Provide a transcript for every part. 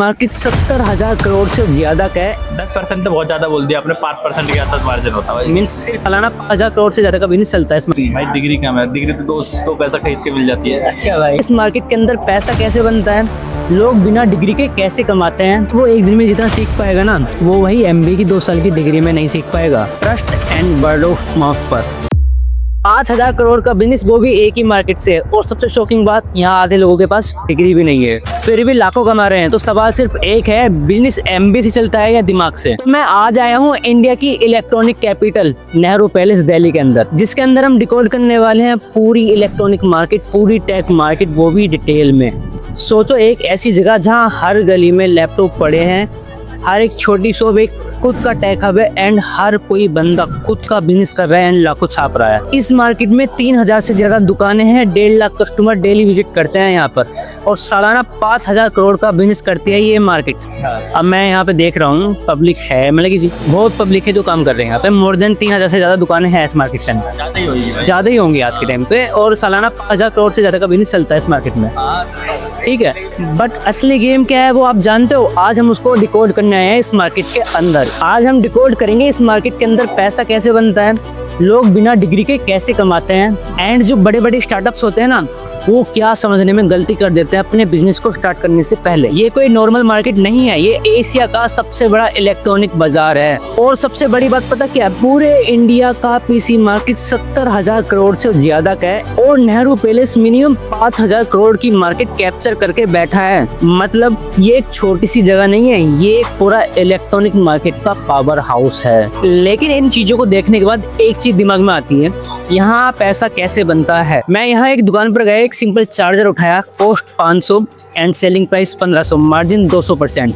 Market 70,000 crore से ज्यादा का है। 10% तो बहुत ज्यादा बोल दिया आपने। 5% के आसपास मार्जिन होता है मीन्स सिर्फ सालाना 5,000 करोड़ से ज्यादा का बिजनेस चलता है इसमें। भाई। डिग्री क्या है, डिग्री तो दो पैसा खरीद के मिल जाती है। अच्छा भाई, इस मार्केट के अंदर पैसा कैसे बनता है, लोग बिना डिग्री के कैसे कमाते हैं, वो एक दिन में जितना सीख पाएगा ना, वो वही MBA की 2 साल की डिग्री में नहीं सीख पाएगा। Trust and word of mouth पर 5,000 करोड़ का बिजनेस, वो भी एक ही मार्केट से। और सबसे शॉकिंग बात, यहाँ आधे लोगों के पास डिग्री भी नहीं है, फिर भी लाखों कमा रहे हैं। तो सवाल सिर्फ एक है, बिजनेस MBA से चलता है या दिमाग से? तो मैं आज आया हूँ इंडिया की electronic capital Nehru palace Delhi के अंदर, जिसके अंदर हम डिकोड करने वाले हैं पूरी इलेक्ट्रॉनिक मार्केट, पूरी टेक मार्केट, वो भी डिटेल में। सोचो एक ऐसी जगह जहाँ हर गली में लैपटॉप पड़े हैं, हर एक छोटी शॉप एक खुद का टेक हब है, एंड हर कोई बंदा खुद का बिजनेस कर रहा है एंड लाखों छाप रहा है। इस मार्केट में 3,000 से ज्यादा दुकानें हैं, 1.5 लाख कस्टमर डेली विजिट करते हैं यहाँ पर, और सालाना 5,000 करोड़ का बिजनेस करती है ये मार्केट। अब मैं यहाँ पे देख रहा हूँ पब्लिक है, मतलब कि बहुत पब्लिक है जो काम कर रहे हैं यहाँ पे। मोर देन 3,000 से ज्यादा दुकानें हैं इस मार्केट के अंदर, ज्यादा ही होंगी आज के टाइम पे, और सालाना 5,000 करोड़ से ज्यादा का बिजनेस चलता है इस मार्केट में। ठीक है, बट असली गेम क्या है वो आप जानते हो? आज हम उसको डिकोड करने आए हैं इस मार्केट के अंदर। आज हम डिकोड करेंगे इस मार्केट के अंदर पैसा कैसे बनता है, लोग बिना डिग्री के कैसे कमाते हैं, एंड जो बड़े बड़े स्टार्टअप्स होते हैं ना, वो क्या समझने में गलती कर देते हैं अपने बिजनेस को स्टार्ट करने से पहले। ये कोई नॉर्मल मार्केट नहीं है, ये एशिया का सबसे बड़ा इलेक्ट्रॉनिक बाजार है। और सबसे बड़ी बात पता क्या है? पूरे इंडिया का PC मार्केट 70,000 करोड़ से ज्यादा का है, और नेहरू पैलेस मिनिमम 5,000 करोड़ की मार्केट कैप्चर करके बैठा है। मतलब ये एक छोटी सी जगह नहीं है, ये एक पूरा इलेक्ट्रॉनिक मार्केट का पावर हाउस है। लेकिन इन चीजों को देखने के बाद एक चीज दिमाग में आती है, यहाँ पैसा कैसे बनता है। मैं यहाँ एक दुकान पर गया, एक सिंपल चार्जर उठाया, cost 500 and selling price 1500, margin 200%,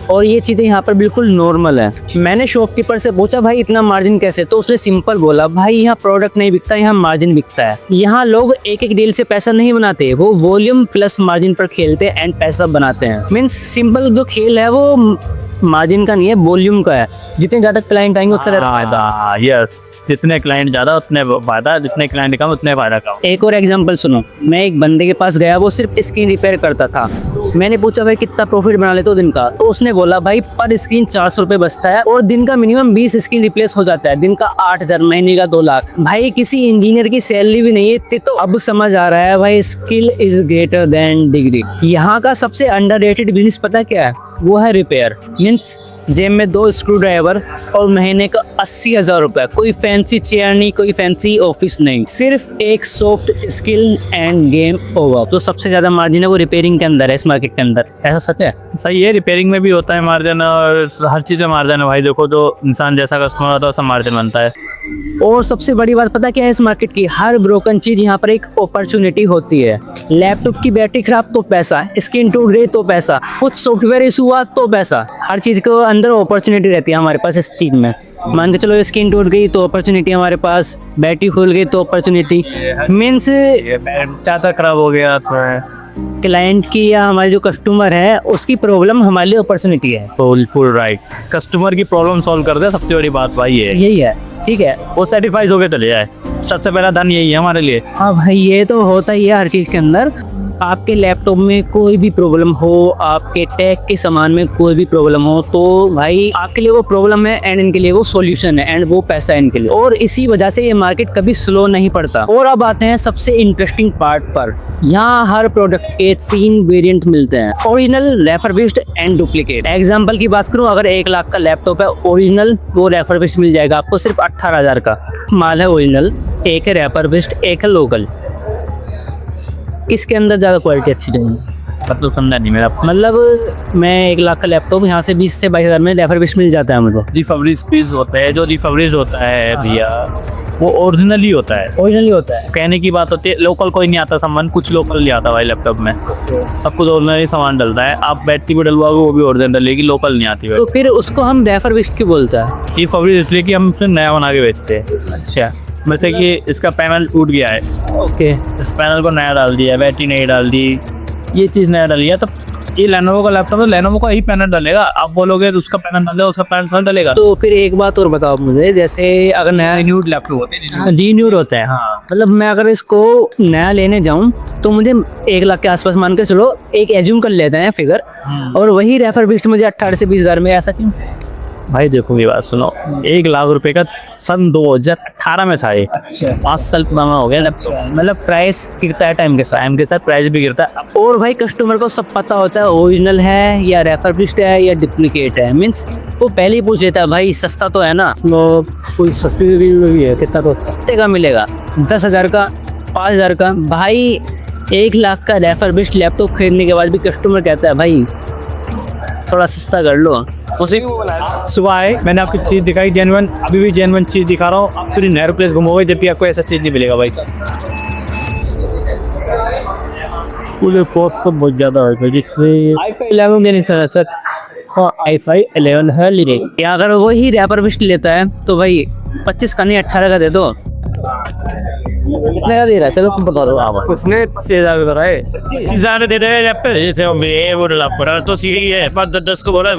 और ये चीजें यहाँ पर बिल्कुल नॉर्मल है। मैंने शॉपकीपर से पूछा भाई इतना मार्जिन कैसे, तो उसने सिंपल बोला भाई यहाँ प्रोडक्ट नहीं बिकता, यहाँ मार्जिन बिकता है। यहाँ लोग एक एक डील से पैसा नहीं बनाते, वो वॉल्यूम प्लस मार्जिन पर खेलते एंड पैसा बनाते हैं। मीन्स सिंपल जो खेल है वो मार्जिन का नहीं है, वॉल्यूम का है। जितने ज्यादा क्लाइंट आएंगे उतना फायदा। यस, जितने क्लाइंट ज्यादा उतने फायदा, जितने क्लाइंट कम उतने फायदा कम। एक और एग्जांपल सुनो, मैं एक बंदे के पास गया, वो सिर्फ स्क्रीन रिपेयर करता था। मैंने पूछा भाई कितना प्रॉफिट बना लेते हो दिन का, तो उसने बोला भाई पर स्क्रीन 400 रुपए बचता है, और दिन का मिनिमम 20 स्क्रीन रिप्लेस हो जाता है, दिन का 8,000, महीने का 2 लाख। भाई किसी इंजीनियर की सैलरी भी नहीं है। तो अब समझ आ रहा है भाई, skill is greater than degree. यहाँ का सबसे अंडररेटेड बिजनेस पता क्या है? वो है रिपेयर। मीन्स जेब में 2 स्क्रू ड्राइवर और महीने का 80,000 रुपए। कोई फैंसी चेयर नहीं, कोई फैंसी ऑफिस नहीं, सिर्फ एक soft skill end game over. तो सबसे ज्यादा मार्जिन है वो रिपेयरिंग के अंदर है इस मार्केट के अंदर। ऐसा सच है? सही है, रिपेयरिंग में भी होता है मार्जिन, और हर चीज में मार्जिन है भाई। देखो जो इंसान जैसा कस्टमर होता है वैसा मार्जिन बनता है। और सबसे बड़ी बात पता क्या है इस मार्केट की? हर ब्रोकन चीज यहाँ पर एक अपॉर्चुनिटी होती है। लैपटॉप की बैटरी खराब तो पैसा, स्क्रीन टूट गई तो पैसा, कुछ सॉफ्टवेयर इशू हुआ तो पैसा। हर चीज को अंदर अपॉर्चुनिटी रहती है हमारे पास इस चीज में। मान के चलो स्क्रीन टूट गई तो अपॉर्चुनिटी हमारे पास, बैटरी खुल गई तो अपॉर्चुनिटी। मीन्स ज्यादा खराब हो गया तो क्लाइंट की या हमारे जो कस्टमर है उसकी प्रॉब्लम हमारे लिए अपॉर्चुनिटी है। बिल्कुल राइट, कस्टमर की प्रॉब्लम सॉल्व कर दे, सबसे बड़ी बात भाई है यही है। ठीक है, वो सेटिस्फाइज हो गए चले जाए, सबसे पहला धन यही है हमारे लिए। हाँ भाई, ये तो होता ही है हर चीज के अंदर। आपके लैपटॉप में कोई भी प्रॉब्लम हो, आपके टेक के सामान में कोई भी प्रॉब्लम हो, तो भाई आपके लिए वो प्रॉब्लम है एंड इनके लिए वो सॉल्यूशन है, एंड वो पैसा है इनके लिए। और इसी वजह से ये मार्केट कभी स्लो नहीं पड़ता। और अब आते हैं सबसे इंटरेस्टिंग पार्ट पर। यहाँ हर प्रोडक्ट के 3 वेरिएंट मिलते हैं, ओरिजिनल, रेफरबिश्ड एंड डुप्लीकेट। एग्जाम्पल की बात करूँ, अगर 1 लाख का लैपटॉप है ओरिजिनल, वो रेफरबिश्ड मिल जाएगा आपको सिर्फ 18,000 का। माल है ओरिजिनल, एक है रेफरबिश्ड, एक है लोकल। किसके अंदर ज़्यादा क्वालिटी अच्छी रहेगी? मतलब समझा नहीं मेरा। मतलब मैं 1 लाख का लैपटॉप यहाँ से 20 से 22,000 में रेफरबिश्ड मिल जाता है मुझे। रिफर्बिश पीस होता है, जो रिफर्बिश होता है भैया वो ओरिजिनल ही होता है। ओरिजिनल ही होता है। कहने की बात होती है, लोकल कोई नहीं आता सामान, कुछ लोकल नहीं आता भाई लैपटॉप में। सब कुछ ओरिजिनल ही सामान डलता है। आप बैटरी भी डलवाओगे वो भी ओरिजिनल डलेगी, लोकल नहीं आती। तो फिर उसको हम रेफरबिश्ड क्यों बोलता है? रिफर्बिश इसलिए कि हम उसे नया बना के बेचते हैं। अच्छा, जैसे कि इसका पैनल टूट गया है, ओके, इस पैनल को नया डाल दिया, बैटरी नहीं डाल दी, ये चीज़ नया डाल दिया, तो ये लेनोवो का लैपटॉप है, लेनोवो का ही पैनल डलेगा। आप बोलोगे तो उसका पैनल डालेगा, उसका पैनल थोड़ा डलेगा। तो फिर एक बात और बताओ मुझे, जैसे अगर नया न्यूड लैपटॉप होते हैं। रीन्यूड होता है, हाँ। मतलब मैं अगर इसको नया लेने जाऊं तो मुझे 1 लाख के आसपास मान के चलो, एक एज्यूम कर लेते हैं फिगर, और वही रेफरबिश्ड मुझे 18 से 20 हज़ार में, ऐसा क्यों? भाई देखो मेरी बात सुनो, 1 लाख रुपए का सन 2018 में था ये। अच्छा। 5 साल पुराना हो गया लैपटॉप। मतलब प्राइस गिरता है टाइम के साथ प्राइस भी गिरता है। और भाई कस्टमर को सब पता होता है ओरिजिनल है या रेफरबिश्ड है या डुप्लीकेट है, मीन्स वो पहले ही पूछ लेता है भाई सस्ता तो है ना, तो कोई सस्ती भी है, कितना तो कितने का मिलेगा, 10,000 का, 5,000 का। भाई 1 लाख का रेफरबिश्ड लैपटॉप खरीदने के बाद भी कस्टमर कहता है भाई थोड़ा सस्ता कर लो। उसी सुबह आए, मैंने आपकी चीज़ दिखाई जेन्युइन, अभी भी जेन्युइन चीज़ दिखा रहा हूँ। आप पूरी नहर प्लेस घूमोगे जब भी आपको ऐसा चीज़ नहीं मिलेगा भाई। पूरे पोस्ट तो बहुत ज़्यादा है जिसमें i5 11 देने सर, हाँ i5 11 है लिरे। या अगर वही रेफरबिश्ड लेता है तो भाई 25 का नहीं 18 का दे दो। कितने का दे रहा है चलो तुम बता दो आप। उसने 6,000 का है, 6,000 दे रहे हैं लैपटॉप। जैसे ये वो लैपटॉप तो सीधी है, 5-10 को बोला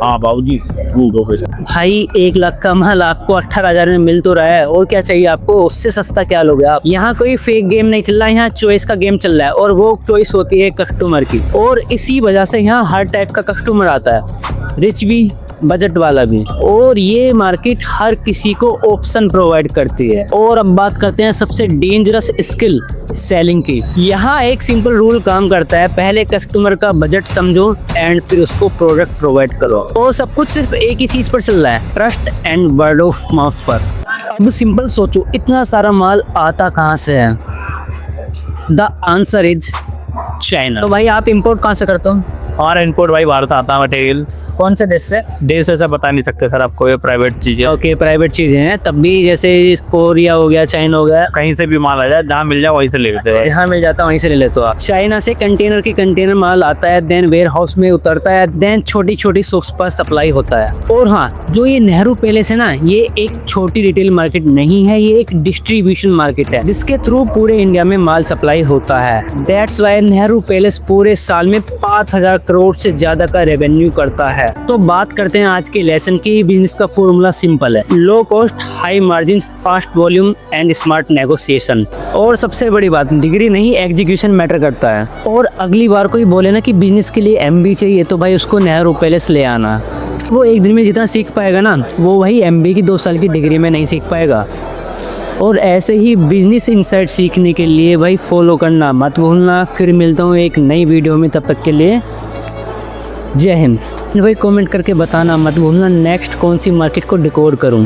हाँ बाबूजी दो पैसे। भाई 1 लाख का माल आपको 18,000 में मिल तो रहा है, और क्या चाहिए आपको, उससे सस्ता क्या लोगे आप। यहाँ कोई फेक गेम नहीं चल रहा है, यहाँ चॉइस का गेम चल रहा है, और वो चॉइस होती है कस्टमर की, और इसी वजह से यहाँ हर टाइप का कस्टमर आता है, रिच भी बजट वाला भी, और ये मार्केट हर किसी को ऑप्शन प्रोवाइड करती है। और अब बात करते हैं सबसे डेंजरस स्किल सेलिंग की। यहाँ एक सिंपल रूल काम करता है, पहले कस्टमर का बजट समझो एंड फिर उसको प्रोडक्ट प्रोवाइड करो, और सब कुछ सिर्फ एक ही चीज पर चल रहा है, trust and word of mouth पर। अब सिंपल सोचो इतना सारा माल आता कहाँ से है, द आंसर इज चाइना। तो भाई आप इंपोर्ट कहाँ से करते हो? हमारा इनपुट भाई भारत आता है मटेरियल। कौन से देश से? देश ऐसा बता नहीं सकते सर आपको, ये प्राइवेट चीज़ें। ओके प्राइवेट चीजें हैं, तब भी जैसे कोरिया हो गया, चाइना हो गया, कहीं से भी माल आ जाए, जहाँ मिल जाए वहीं से ले लेते हैं। जहाँ मिल जाता है वहीं से ले लेते हो आप। चाइना से कंटेनर की कंटेनर माल आता है, देन वेयर हाउस में उतरता है, देन छोटी छोटी शॉप्स पर सप्लाई होता है। और हाँ, जो ये नेहरू पैलेस है ना, ये एक छोटी रिटेल मार्केट नहीं है, ये एक डिस्ट्रीब्यूशन मार्केट है जिसके थ्रू पूरे इंडिया में माल सप्लाई होता है। दैट्स वाई नेहरू पैलेस पूरे साल में 5,000 करोड़ से ज्यादा का रेवेन्यू करता है। तो बात करते हैं आज के लेसन की। बिजनेस का फॉर्मूला सिंपल है, low cost, high margin, fast volume and smart negotiation. और सबसे बड़ी बात, डिग्री नहीं एग्जीक्यूशन मैटर करता है। और अगली बार कोई बोले ना कि बिजनेस के लिए MBA चाहिए, तो भाई उसको नेहरू पैलेस ले आना। वो एक दिन में जितना सीख पाएगा ना, वो वही MBA की 2 साल की डिग्री में नहीं सीख पाएगा। और ऐसे ही बिजनेस इनसाइट सीखने के लिए भाई फॉलो करना मत भूलना। फिर मिलता हूँ एक नई वीडियो में, तब तक के लिए जय हिंद। भाई कमेंट करके बताना मत भूलना नेक्स्ट कौन सी मार्केट को डिकोड करूँ।